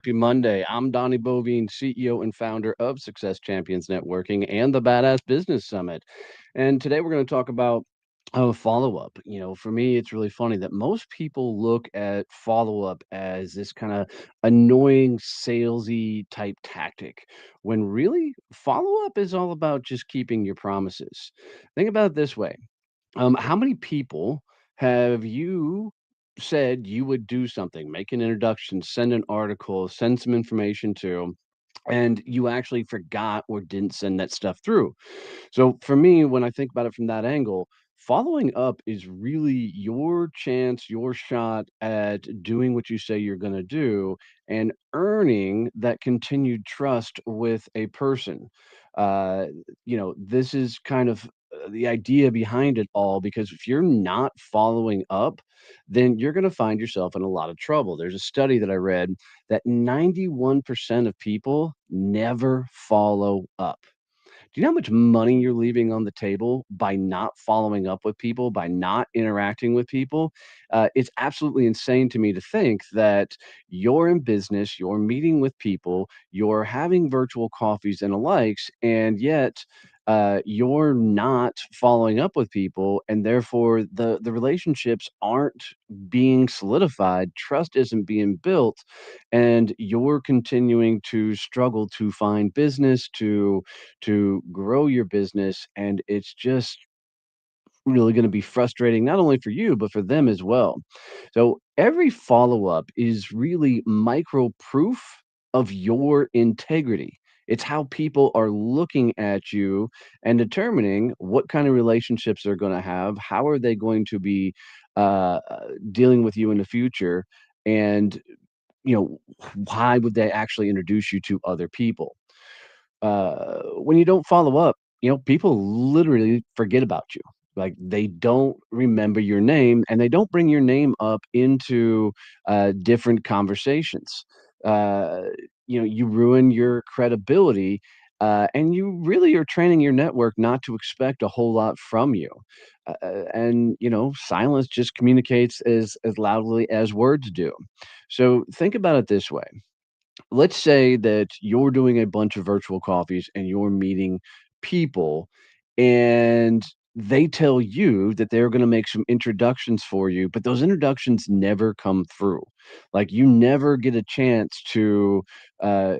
Happy Monday. I'm Donnie Bovine, CEO and founder of Success Champions Networking and the Badass Business Summit. And today we're going to talk about follow up. For me, it's really funny that most people look at follow up as this kind of annoying, salesy type tactic, when really follow up is all about just keeping your promises. Think about it this way. How many people have you said you would do something, make an introduction, send an article, send some information to, and you actually forgot or didn't send that stuff through? So for me, when I think about it from that angle, following up is really your chance, your shot at doing what you say you're going to do and earning that continued trust with a person. Uh, this is kind of the idea behind it all, because if you're not following up, then you're going to find yourself in a lot of trouble. There's a study that I read that 91% of people never follow up. Do you know how much money you're leaving on the table by not following up with people, by not interacting with people? It's absolutely insane to me to think that you're in business, you're meeting with people, you're having virtual coffees and the likes, and yet you're not following up with people, and therefore the relationships aren't being solidified, trust isn't being built, and you're continuing to struggle to find business, to grow your business, and it's just really going to be frustrating not only for you but for them as well. So every follow-up is really micro proof of your integrity. It's how people are looking at you and determining what kind of relationships they're going to have, how are they going to be dealing with you in the future, and you know why would they actually introduce you to other people. When you don't follow up, people literally forget about you. Like, they don't remember your name, and they don't bring your name up into different conversations. Uh, you ruin your credibility, and you really are training your network not to expect a whole lot from you. And silence just communicates as loudly as words do. So think about it this way. Let's say that you're doing a bunch of virtual coffees and you're meeting people, and they tell you that they're going to make some introductions for you, but those introductions never come through. Like, you never get a chance to uh,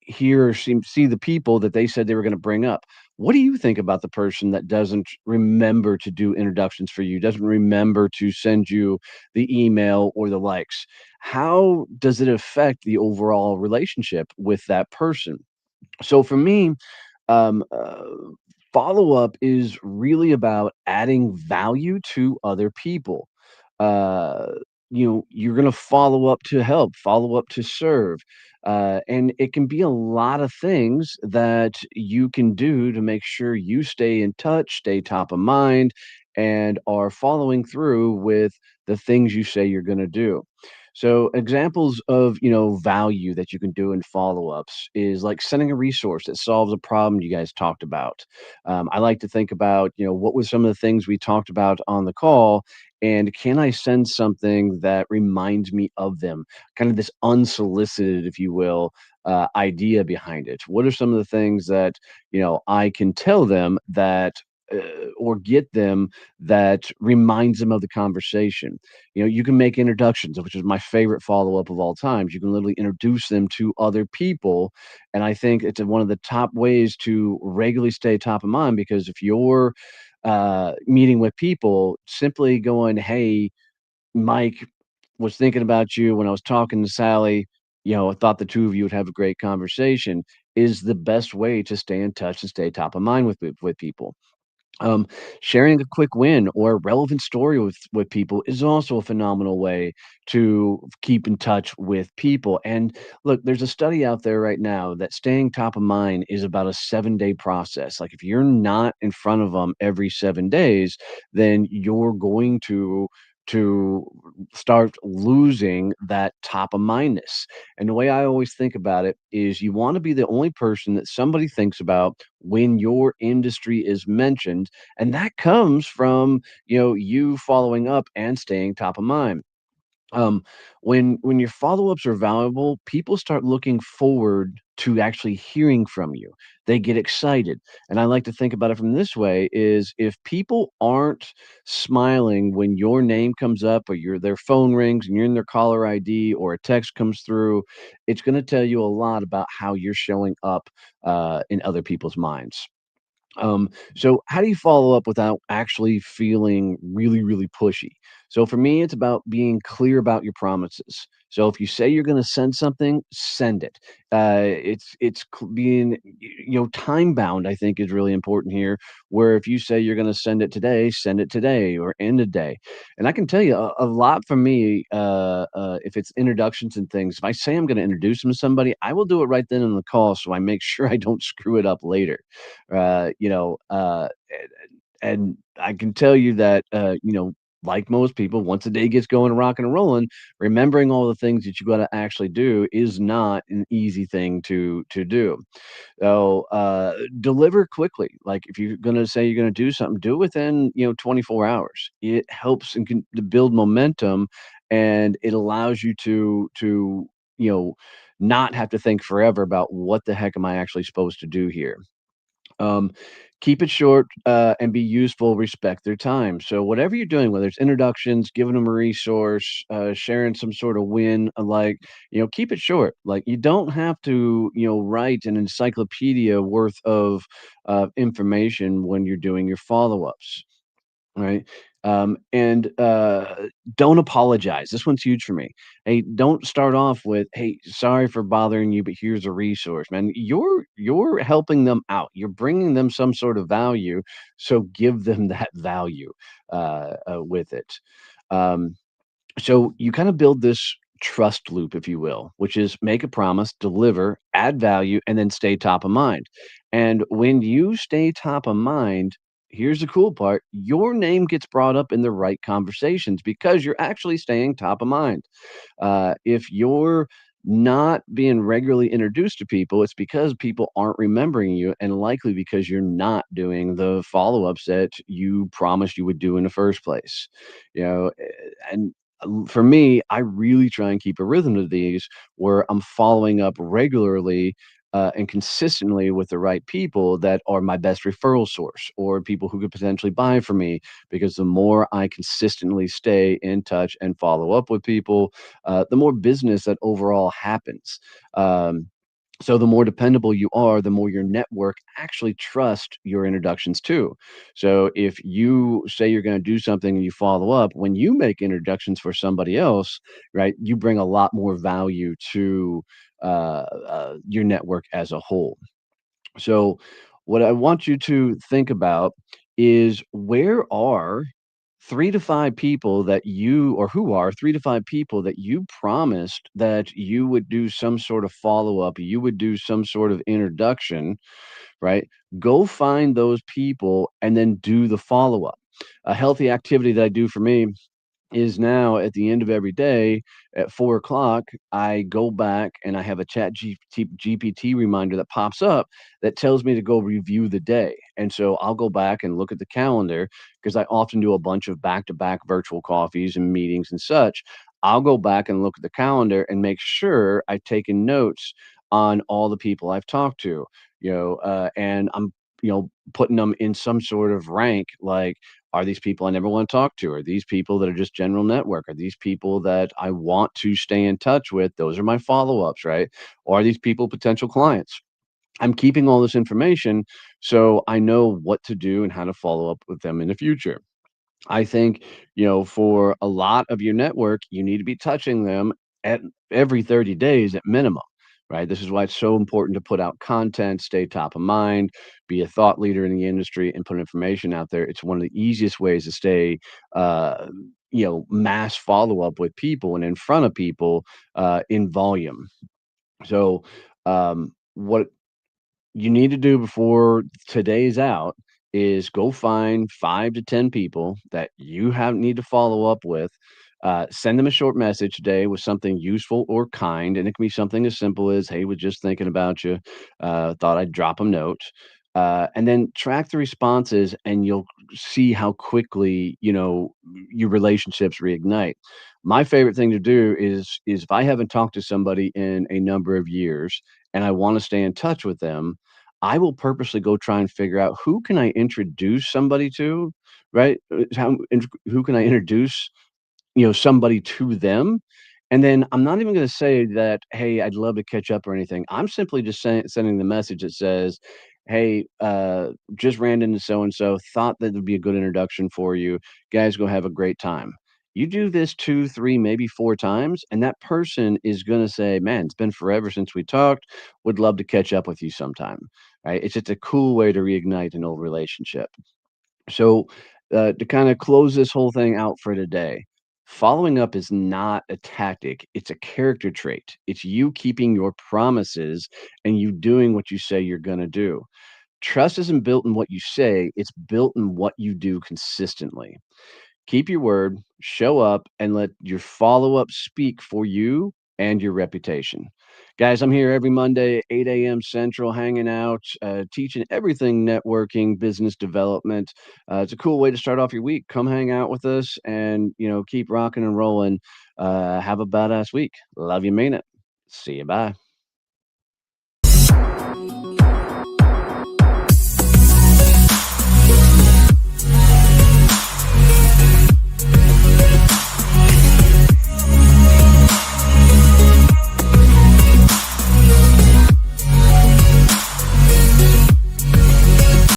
hear or see the people that they said they were going to bring up. What do you think about the person that doesn't remember to do introductions for you, doesn't remember to send you the email or the likes? How does it affect the overall relationship with that person? So for me, um, uh, follow up is really about adding value to other people. Uh, you're going to follow up to help, follow up to serve. And it can be a lot of things that you can do to make sure you stay in touch, stay top of mind, and are following through with the things you say you're going to do. So examples of, value that you can do in follow-ups is like sending a resource that solves a problem you guys talked about. I like to think about, what was some of the things we talked about on the call, and can I send something that reminds me of them? Kind of this unsolicited, if you will, idea behind it. What are some of the things that, I can tell them that or get them that reminds them of the conversation? You can make introductions, which is my favorite follow-up of all times. You can literally introduce them to other people, and I think it's one of the top ways to regularly stay top of mind, because if you're, meeting with people, simply going, "Hey, Mike was thinking about you when I was talking to Sally, I thought the 2 of you would have a great conversation," is the best way to stay in touch and stay top of mind with people. Um, Sharing a quick win or a relevant story with people is also a phenomenal way to keep in touch with people. And look, there's a study out there right now that staying top of mind is about a 7-day process. Like, if you're not in front of them every 7 days, then you're going to start losing that top of mindness. And the way I always think about it is, you want to be the only person that somebody thinks about when your industry is mentioned, and that comes from, you following up and staying top of mind. um, when your follow-ups are valuable, people start looking forward to actually hearing from you. They get excited. And I like to think about it from this way is if people aren't smiling when your name comes up or their phone rings and you're in their caller ID or a text comes through, it's going to tell you a lot about how you're showing up in other people's minds. So how do you follow up without actually feeling really, really pushy? So for me, it's about being clear about your promises. So if you say you're going to send something, send it. Being time bound. I think is really important here. Where if you say you're going to send it today or end a day. And I can tell you a lot for me. If it's introductions and things, if I say I'm going to introduce them to somebody, I will do it right then in the call, so I make sure I don't screw it up later. uh, you know, uh, and I can tell you that, like most people, once the day gets going, rocking and rolling, remembering all the things that you got to actually do is not an easy thing to do. So deliver quickly. Like if you're going to say you're going to do something, do it within 24 hours. It helps and can to build momentum, and it allows you to you know not have to think forever about what the heck am I actually supposed to do here. um, Keep it short, and be useful, respect their time. So whatever you're doing, whether it's introductions, giving them a resource, sharing some sort of win, keep it short. Like you don't have to, write an encyclopedia worth of information when you're doing your follow-ups. Right? And don't apologize. This one's huge for me. Hey, don't start off with, "Hey, sorry for bothering you, but here's a resource." Man, you're helping them out. You're bringing them some sort of value, so give them that value with it. Um, so you kind of build this trust loop, if you will, which is make a promise, deliver, add value, and then stay top of mind. And when you stay top of mind, here's the cool part, your name gets brought up in the right conversations because you're actually staying top of mind. If you're not being regularly introduced to people, it's because people aren't remembering you, and likely because you're not doing the follow-ups that you promised you would do in the first place. And for me, I really try and keep a rhythm to these where I'm following up regularly and consistently with the right people that are my best referral source or people who could potentially buy from me. Because the more I consistently stay in touch and follow up with people, the more business that overall happens. Um, so the more dependable you are, the more your network actually trust your introductions too. So if you say you're going to do something and you follow up, when you make introductions for somebody else, right, you bring a lot more value to your network as a whole. So, what I want you to think about is where are 3 to 5 people that you, or who are 3 to 5 people that you promised that you would do some sort of follow up, you would do some sort of introduction, right? Go find those people and then do the follow up. A healthy activity that I do for me is now at the end of every day at 4 o'clock, I go back and I have a GPT reminder that pops up that tells me to go review the day. And so I'll go back and look at the calendar because I often do a bunch of back to back virtual coffees and meetings and such. I'll go back and look at the calendar and make sure I've taken notes on all the people I've talked to, and I'm, putting them in some sort of rank like, are these people I never want to talk to? Are these people that are just general network? Are these people that I want to stay in touch with? Those are my follow-ups, right? Or are these people potential clients? I'm keeping all this information so I know what to do and how to follow up with them in the future. I think, for a lot of your network, you need to be touching them at every 30 days at minimum, right? This is why it's so important to put out content, stay top of mind, be a thought leader in the industry, and put information out there. It's one of the easiest ways to stay, mass follow up with people and in front of people in volume. So, what you need to do before today's out is go find 5 to 10 people that you have need to follow up with. Send them a short message today with something useful or kind, and it can be something as simple as, "Hey, was just thinking about you. Thought I'd drop a note." And then track the responses, and you'll see how quickly, your relationships reignite. My favorite thing to do is if I haven't talked to somebody in a number of years and I want to stay in touch with them, I will purposely go try and figure out who can I introduce somebody to, right? Who can I introduce, somebody to them. And then I'm not even gonna say that, "Hey, I'd love to catch up," or anything. I'm simply just sending the message that says, "Hey, just ran into so and so, thought that would be a good introduction for you. Guys, go have a great time." You do this 2, 3, maybe 4 times, and that person is gonna say, "Man, it's been forever since we talked. Would love to catch up with you sometime." Right? It's just a cool way to reignite an old relationship. So, to kind of close this whole thing out for today, following up is not a tactic, it's a character trait. It's you keeping your promises and you doing what you say you're going to do. Trust isn't built in what you say, it's built in what you do consistently. Keep your word, show up, and let your follow up speak for you and your reputation. Guys, I'm here every Monday, 8 a.m. Central, hanging out, teaching everything networking, business development. It's a cool way to start off your week. Come hang out with us and, keep rocking and rolling. Have a badass week. Love you, mean it. See you. Bye.